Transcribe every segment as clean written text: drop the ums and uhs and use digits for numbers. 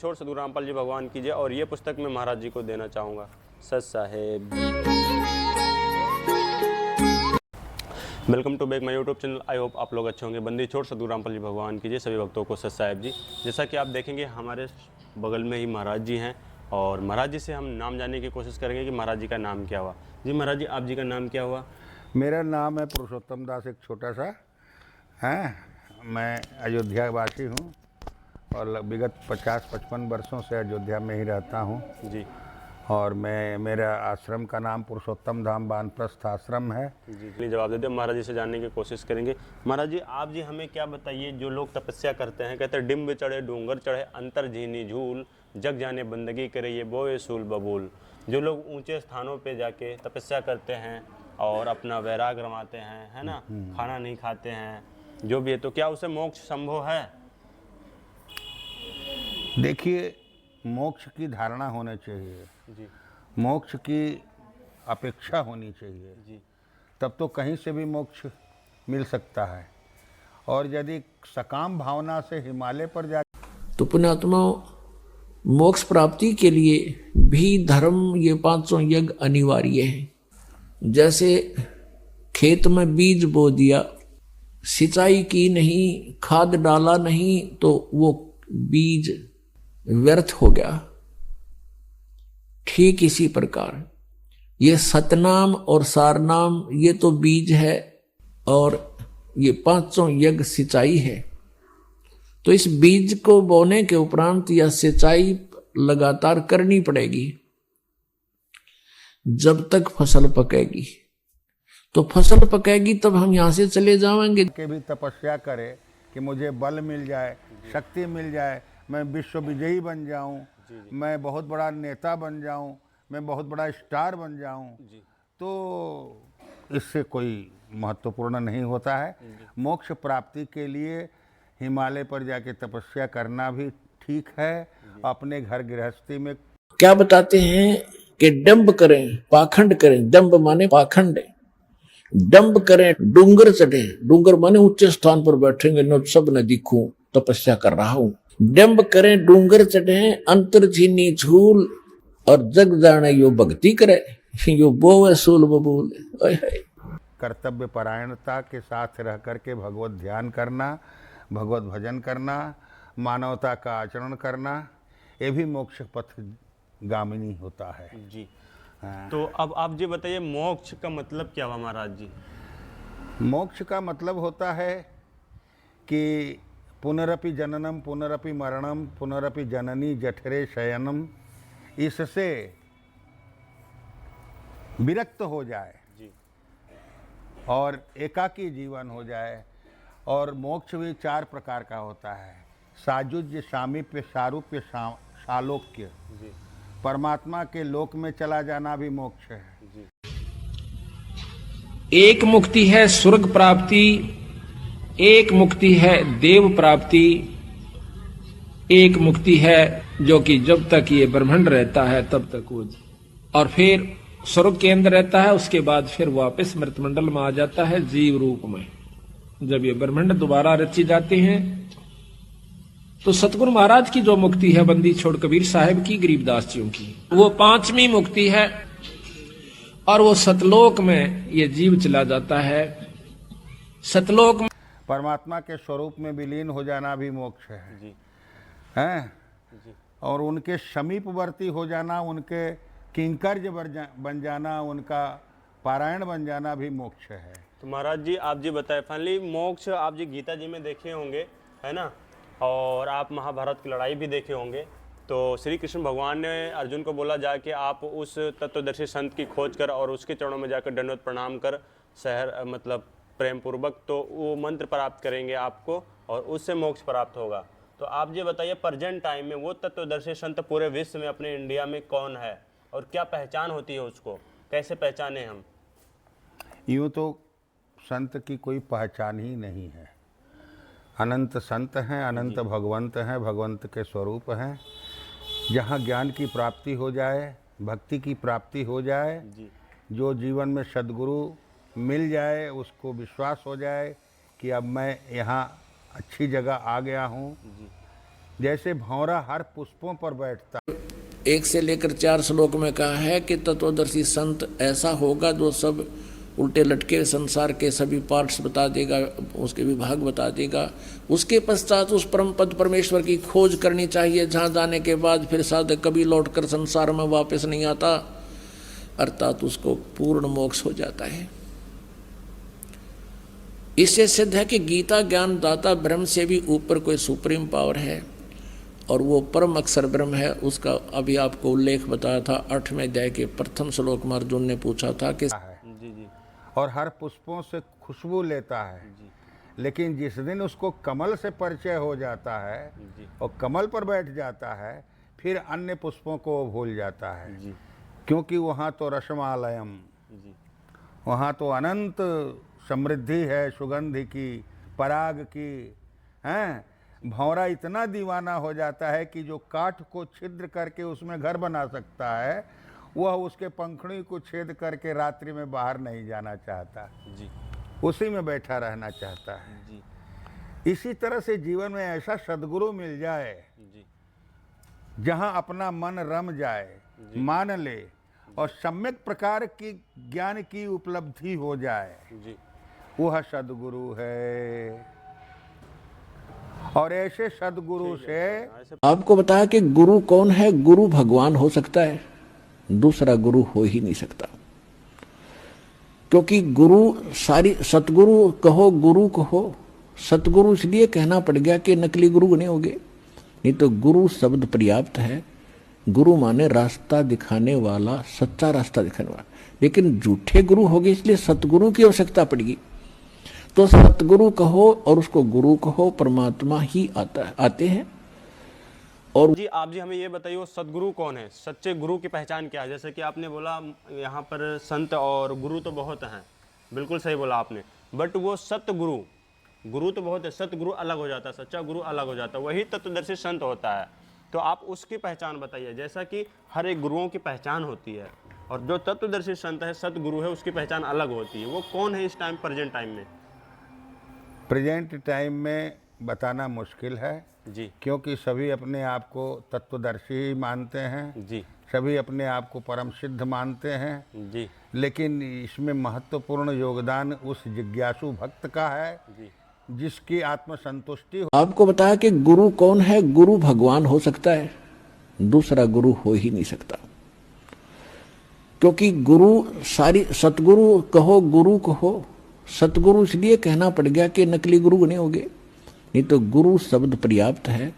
छोड़ साधु रामपाल जी भगवान की जय। और ये पुस्तक मैं महाराज जी को देना चाहूँगा। सच साहेब। Welcome to back my YouTube channel. I hope आप लोग अच्छे होंगे। बंदी छोड़ साधु रामपाल जी भगवान की जय। सभी भक्तों को सच साहेब जी। जैसा कि आप देखेंगे हमारे बगल में ही महाराज जी हैं और महाराज जी से हम नाम जानने की कोशिश करेंगे कि महाराज जी का नाम क्या हुआ। जी महाराज जी, आप जी का नाम क्या हुआ? मेरा नाम है पुरुषोत्तम दास, एक छोटा सा है। मैं अयोध्या वासी हूँ और विगत 50-55 वर्षों से अयोध्या में ही रहता हूँ जी और मेरा आश्रम का नाम पुरुषोत्तम धाम वानप्रस्थ आश्रम है। जी जवाब दे दे। महाराज जी से जानने की कोशिश करेंगे। महाराज जी, आप जी हमें क्या बताइए, जो लोग तपस्या करते हैं, कहते हैं डिम्ब चढ़े डूंगर चढ़े अंतर झीनी झूल, जग जाने बंदगी करे ये बोए सूल बबूल। जो लोग ऊंचे स्थानों पे जाके तपस्या करते हैं और अपना वैराग रमाते हैं, है ना, खाना नहीं खाते हैं, जो भी है, तो क्या उसे मोक्ष संभव है? देखिए, मोक्ष की धारणा होनी चाहिए, जी मोक्ष की अपेक्षा होनी चाहिए, जी तब तो कहीं से भी मोक्ष मिल सकता है। और यदि सकाम भावना से हिमालय पर जा तो पुण्यात्मा, मोक्ष प्राप्ति के लिए भी धर्म, ये 500 यज्ञ अनिवार्य है। जैसे खेत में बीज बो दिया, सिंचाई की नहीं, खाद डाला नहीं, तो वो बीज व्यर्थ हो गया। ठीक इसी प्रकार ये सतनाम और सारनाम, ये तो बीज है और ये 500 यज्ञ सिंचाई है। तो इस बीज को बोने के उपरांत यह सिंचाई लगातार करनी पड़ेगी जब तक फसल पकेगी। तो फसल पकेगी तब हम यहां से चले जाएंगे। के भी तपस्या करे कि मुझे बल मिल जाए, शक्ति मिल जाए, मैं विश्व विजयी बन जाऊं, मैं बहुत बड़ा नेता बन जाऊं, मैं बहुत बड़ा स्टार बन जाऊं, तो इससे कोई महत्वपूर्ण नहीं होता है। मोक्ष प्राप्ति के लिए हिमालय पर जाके तपस्या करना भी ठीक है। अपने घर गृहस्थी में क्या बताते हैं कि डंब करें, पाखंड करें। डंब माने पाखंड, डंब करें, डूंगर चढ़े। डूंगर माने ऊंचे स्थान पर बैठेंगे, न सब न दिखूं, तपस्या कर रहा हूं। डंब करें, डूंगर चढ़े, अंतर झीनी झूल, और जग जाने यो भक्ति करे, यो बोवे सूल बबूल। कर्तव्य परायणता के साथ रह करके भगवत ध्यान करना, भगवत भजन करना, मानवता का आचरण करना, ये भी मोक्ष पथ गामिनी होता है। जी तो अब आप जी बताइए, मोक्ष का मतलब क्या हुआ महाराज जी? मोक्ष का मतलब होता है कि पुनरपि जननम पुनरपि मरणम पुनरपि जननी जठरे शयनम, इससे विरक्त हो जाए जी और एकाकी जीवन हो जाए। और मोक्ष भी 4 प्रकार का होता है: साजुज्य, सामीप्य, सारूप्य, सालोक्य। जी परमात्मा के लोक में चला जाना भी मोक्ष है। जी एक मुक्ति है स्वर्ग प्राप्ति, एक मुक्ति है देव प्राप्ति, एक मुक्ति है जो कि जब तक ये ब्रह्मांड रहता है तब तक वो, और फिर स्वर्ग के अंदर रहता है, उसके बाद फिर वापस मृतमंडल में आ जाता है जीव रूप में। जब ये ब्रह्मांड दोबारा रची जाते हैं तो सतगुरु महाराज की जो मुक्ति है, बंदी छोड़ कबीर साहब की, गरीबदास जियों की, वो 5वीं मुक्ति है। और वो सतलोक में ये जीव चला जाता है। सतलोक में परमात्मा के स्वरूप में विलीन हो जाना भी मोक्ष है। जी हैं? जी और उनके समीपवर्ती हो जाना, उनके किंकर्य बन जाना, उनका पारायण बन जाना भी मोक्ष है। तो महाराज जी, आप जी बताए फाइनली मोक्ष आप जी गीता जी में देखे होंगे, है ना, और आप महाभारत की लड़ाई भी देखे होंगे। तो श्री कृष्ण भगवान ने अर्जुन को बोला जाके आप उस तत्वदर्शी संत की खोज कर और उसके चरणों में जाकर दंडवत प्रणाम कर शहर मतलब प्रेम पूर्वक, तो वो मंत्र प्राप्त करेंगे आपको और उससे मोक्ष प्राप्त होगा। तो आप ये बताइए, प्रेजेंट टाइम में वो तत्वदर्शी संत पूरे विश्व में, अपने इंडिया में कौन है और क्या पहचान होती है, उसको कैसे पहचाने हम? यूँ तो संत की कोई पहचान ही नहीं है। अनंत संत हैं, अनंत भगवंत हैं, भगवंत के स्वरूप हैं। जहाँ ज्ञान की प्राप्ति हो जाए, भक्ति की प्राप्ति हो जाए, जो जीवन में सद्गुरु मिल जाए, उसको विश्वास हो जाए कि अब मैं यहाँ अच्छी जगह आ गया हूँ, जैसे भंवरा हर पुष्पों पर बैठता। 1 से लेकर 4 श्लोक में कहा है कि तत्वदर्शी संत ऐसा होगा जो सब उल्टे लटके संसार के सभी पार्ट्स बता देगा, उसके विभाग बता देगा। उसके पश्चात उस परम पद परमेश्वर की खोज करनी चाहिए, जहाँ जाने के बाद फिर साधक कभी लौटकर संसार में वापस नहीं आता, अर्थात उसको पूर्ण मोक्ष हो जाता है। इससे सिद्ध है कि गीता ज्ञान दाता ब्रह्म से भी ऊपर कोई सुप्रीम पावर है, और वो परम अक्षर ब्रह्म है। उसका अभी आपको उल्लेख बताया था 8वें अध्याय के प्रथम श्लोक में अर्जुन ने पूछा था कि जी जी और हर पुष्पों से खुशबू लेता है, लेकिन जिस दिन उसको कमल से परिचय हो जाता है और कमल पर बैठ जाता है, फिर अन्य पुष्पों को वो भूल जाता है, क्योंकि वहाँ तो रसमालयम, वहाँ तो अनंत समृद्धि है, सुगंधि की, पराग की, हैं। भंवरा इतना दीवाना हो जाता है कि जो काठ को छिद्र करके उसमें घर बना सकता है, वह उसके पंखुड़ी को छेद करके रात्रि में बाहर नहीं जाना चाहता, जी उसी में बैठा रहना चाहता है। जी इसी तरह से जीवन में ऐसा सद्गुरु मिल जाए जी जहाँ अपना मन रम जाए, मान ले और सम्यक प्रकार की ज्ञान की उपलब्धि हो जाए, जी वह सद्गुरु है। और ऐसे सद्गुरु से आपको बताया कि गुरु कौन है। गुरु भगवान हो सकता है, दूसरा गुरु हो ही नहीं सकता। क्योंकि गुरु सारी, सतगुरु कहो गुरु कहो, सतगुरु इसलिए कहना पड़ गया कि नकली गुरु बने होंगे, नहीं तो गुरु शब्द पर्याप्त है। गुरु माने रास्ता दिखाने वाला, सच्चा रास्ता दिखाने वाला। लेकिन झूठे गुरु हो गए, इसलिए सतगुरु की आवश्यकता पड़ेगी। तो सतगुरु कहो और उसको गुरु कहो, परमात्मा ही आते हैं। और जी आप जी हमें ये बताइए, वो सदगुरु कौन है? सच्चे गुरु की पहचान क्या है? जैसे कि आपने बोला यहाँ पर संत और गुरु तो बहुत हैं, बिल्कुल सही बोला आपने, बट वो सतगुरु, गुरु तो बहुत है, सतगुरु अलग हो जाता है, सच्चा गुरु अलग हो जाता है, वही तत्वदर्शी संत होता है। तो आप उसकी पहचान बताइए। जैसा कि हर एक गुरुओं की पहचान होती है, और जो तत्वदर्शी संत है, सतगुरु है, उसकी पहचान अलग होती है। वो कौन है इस टाइम, प्रेजेंट टाइम में? प्रेजेंट टाइम में बताना मुश्किल है, जी क्योंकि सभी अपने आप को तत्वदर्शी मानते हैं, जी सभी अपने आप को परम सिद्ध मानते हैं। जी लेकिन इसमें महत्वपूर्ण योगदान उस जिज्ञासु भक्त का है जी जिसकी आत्मसंतुष्टि हो। आपको बताया कि गुरु कौन है। गुरु भगवान हो सकता है, दूसरा गुरु हो ही नहीं सकता। क्योंकि गुरु सारी, सतगुरु कहो गुरु कहो, सतगुरु इसलिए कहना पड़ गया कि नकली गुरु बने होंगे, नहीं तो गुरु शब्द पर्याप्त है।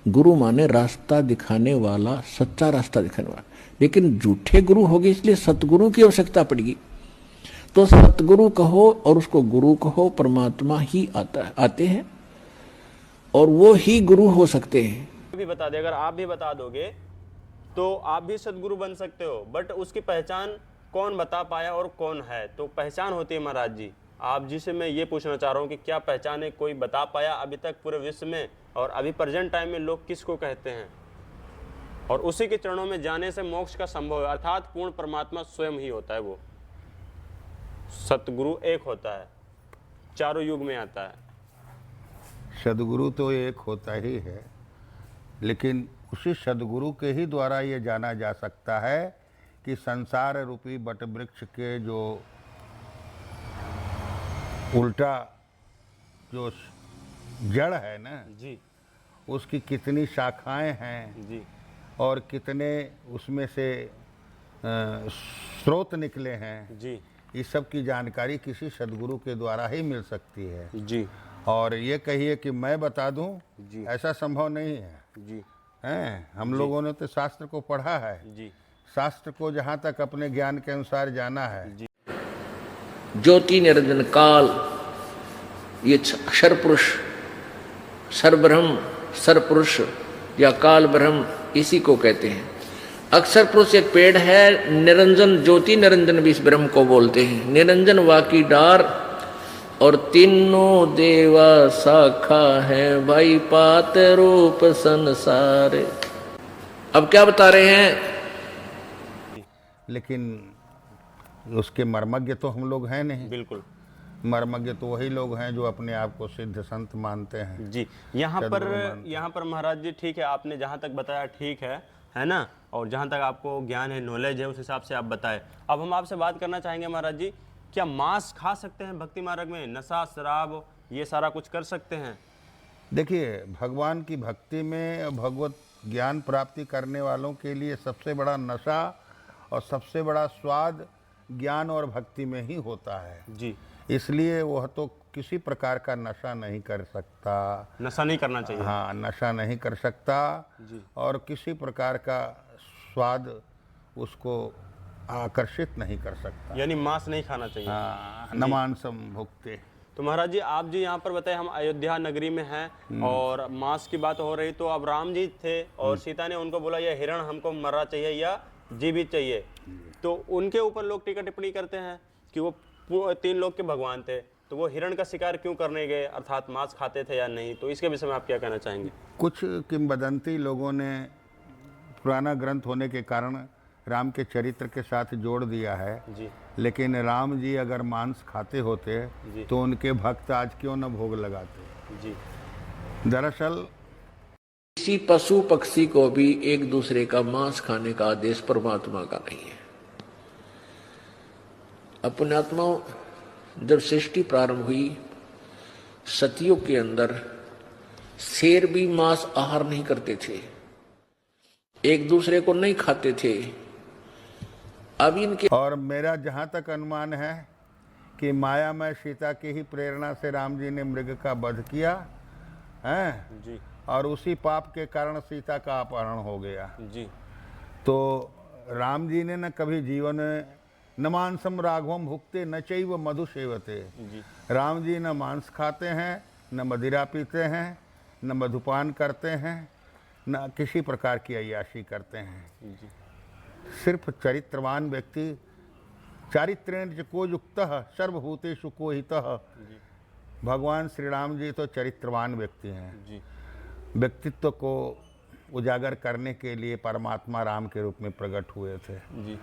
गुरु माने रास्ता दिखाने वाला, सच्चा रास्ता दिखाने वाला। लेकिन झूठे गुरु हो गए, इसलिए सतगुरु की आवश्यकता पड़ेगी। तो सतगुरु कहो और उसको गुरु कहो, परमात्मा ही आते हैं, और वो ही गुरु हो सकते हैं। भी बता दे, अगर आप भी बता दोगे तो आप भी सदगुरु बन सकते हो, बट उसकी पहचान कौन बता पाया और कौन है? तो पहचान होती है महाराज जी। आप जी से मैं ये पूछना चाह रहा हूँ कि क्या पहचान है, कोई बता पाया अभी तक पूरे विश्व में? और अभी प्रेजेंट टाइम में लोग किसको कहते हैं? और उसी के चरणों में जाने से मोक्ष का संभव है, अर्थात पूर्ण परमात्मा स्वयं ही होता है। वो सतगुरु एक होता है, चारों युग में आता है। सदगुरु तो एक होता ही है, लेकिन उसी सदगुरु के ही द्वारा ये जाना जा सकता है कि संसार रूपी बट वृक्ष के जो उल्टा जो जड़ है ना जी उसकी कितनी शाखाएं हैं जी और कितने उसमें से स्रोत निकले हैं, जी इस सब की जानकारी किसी सदगुरु के द्वारा ही मिल सकती है। जी और ये कहिए कि मैं बता दूं, जी ऐसा संभव नहीं है। जी हैं, हम लोगों ने तो शास्त्र को पढ़ा है, जी शास्त्र को जहाँ तक अपने ज्ञान के अनुसार जाना है। ज्योति निरंजन काल, ये अक्षर पुरुष, सरब्रह्म, सरपुरुष या काल ब्रह्म, इसी को कहते हैं। अक्षर पुरुष एक पेड़ है, निरंजन ज्योति निरंजन भी इस ब्रह्म को बोलते हैं। निरंजन वाकी डार और तीनों देवा शाखा है, भाई पात रूप संसार। अब क्या बता रहे हैं? लेकिन उसके मर्मज्ञ तो हम लोग हैं नहीं। बिल्कुल। मर्मज्ञ तो वही लोग हैं जो अपने आप को सिद्ध संत मानते हैं। जी, यहाँ पर महाराज जी ठीक है, आपने जहाँ तक बताया ठीक है ना, और जहाँ तक आपको ज्ञान है, नॉलेज है, उस हिसाब से आप बताए। अब हम आपसे बात करना चाहेंगे महाराज जी, क्या मांस खा सकते हैं भक्ति मार्ग में? नशा, शराब, ये सारा कुछ कर सकते हैं? देखिए, भगवान की भक्ति में भगवत ज्ञान प्राप्ति करने वालों के लिए सबसे बड़ा नशा और सबसे बड़ा स्वाद ज्ञान और भक्ति में ही होता है। जी, इसलिए वह तो किसी प्रकार का नशा नहीं कर सकता। नशा नहीं करना चाहिए। हाँ, नशा नहीं कर सकता जी। और किसी प्रकार का स्वाद उसको आकर्षित नहीं कर सकता। यानी मांस नहीं खाना चाहिए। हाँ, न मांसम भुक्ते। तो महाराज जी, आप जी यहाँ पर बताए हम अयोध्या नगरी में हैं और मांस की बात हो रही, तो अब राम जी थे और सीता ने उनको बोला यह हिरण हमको मरना चाहिए या जीवित चाहिए, तो उनके ऊपर लोग टीका टिप्पणी करते हैं कि वो 3 लोग के भगवान थे, तो वो हिरण का शिकार क्यों करने गए, अर्थात मांस खाते थे या नहीं? तो इसके विषय में आप क्या कहना चाहेंगे? कुछ किंवदंती लोगों ने पुराना ग्रंथ होने के कारण राम के चरित्र के साथ जोड़ दिया है। जी, लेकिन राम जी अगर मांस खाते होते तो उनके भक्त आज क्यों न भोग लगाते। जी, दरअसल किसी पशु पक्षी को भी एक दूसरे का मांस खाने का आदेश परमात्मा का नहीं है। अपने आत्मा जब सृष्टि प्रारंभ हुई, सतयुग के अंदर शेर भी मांस आहार नहीं करते थे, एक दूसरे को नहीं खाते थे। अब इनके और मेरा जहाँ तक अनुमान है कि माया में सीता की ही प्रेरणा से राम जी ने मृग का वध किया है जी, और उसी पाप के कारण सीता का अपहरण हो गया। जी, तो राम जी ने न कभी जीवन में न मांसम राघवम भुक्ते न चैव मधु सेवते। राम जी न मांस खाते हैं, न मदिरा पीते हैं, न मधुपान करते हैं, न किसी प्रकार की अय्याशी करते हैं। सिर्फ चरित्रवान व्यक्ति, चारित्रेण च को युक्तः सर्वभूतेषु को हितः। भगवान श्री राम जी तो चरित्रवान व्यक्ति हैं। जी, व्यक्तित्व को उजागर करने के लिए परमात्मा राम के रूप में प्रकट हुए थे। जी।